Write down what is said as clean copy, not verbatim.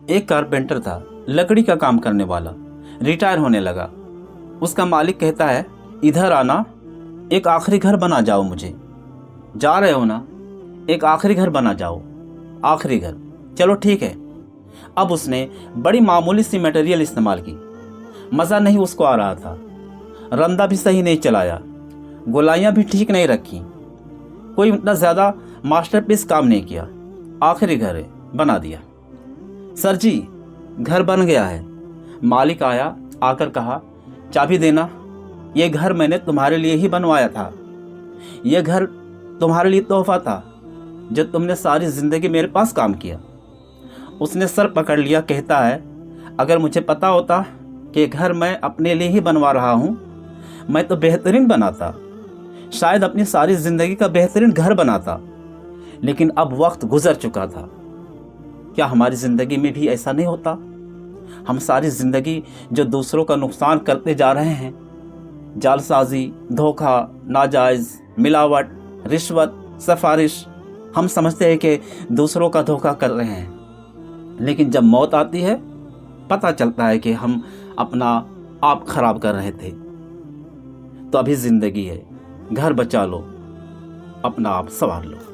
एक कारपेंटर था, लकड़ी का काम करने वाला, रिटायर होने लगा। उसका मालिक कहता है, इधर आना, एक आखिरी घर बना जाओ मुझे। जा रहे हो ना, एक आखिरी घर बना जाओ। आखिरी घर, चलो ठीक है। अब उसने बड़ी मामूली सी मटेरियल इस्तेमाल की। मज़ा नहीं उसको आ रहा था। रंदा भी सही नहीं चलाया, गोलाइयाँ भी ठीक नहीं रखी, कोई इतना ज़्यादा मास्टरपीस काम नहीं किया। आखिरी घर है, बना दिया। सर जी, घर बन गया है। मालिक आया, आकर कहा, चाबी देना, ये घर मैंने तुम्हारे लिए ही बनवाया था। ये घर तुम्हारे लिए तोहफा था, जो तुमने सारी ज़िंदगी मेरे पास काम किया। उसने सर पकड़ लिया, कहता है, अगर मुझे पता होता कि घर मैं अपने लिए ही बनवा रहा हूँ, मैं तो बेहतरीन बनाता, शायद अपनी सारी ज़िंदगी का बेहतरीन घर बनाता। लेकिन अब वक्त गुजर चुका था। क्या हमारी ज़िंदगी में भी ऐसा नहीं होता? हम सारी ज़िंदगी जो दूसरों का नुकसान करते जा रहे हैं, जालसाजी, धोखा, नाजायज़, मिलावट, रिश्वत, सिफारिश, हम समझते हैं कि दूसरों का धोखा कर रहे हैं, लेकिन जब मौत आती है पता चलता है कि हम अपना आप खराब कर रहे थे। तो अभी ज़िंदगी है, घर बचा लो, अपना आप संवार लो।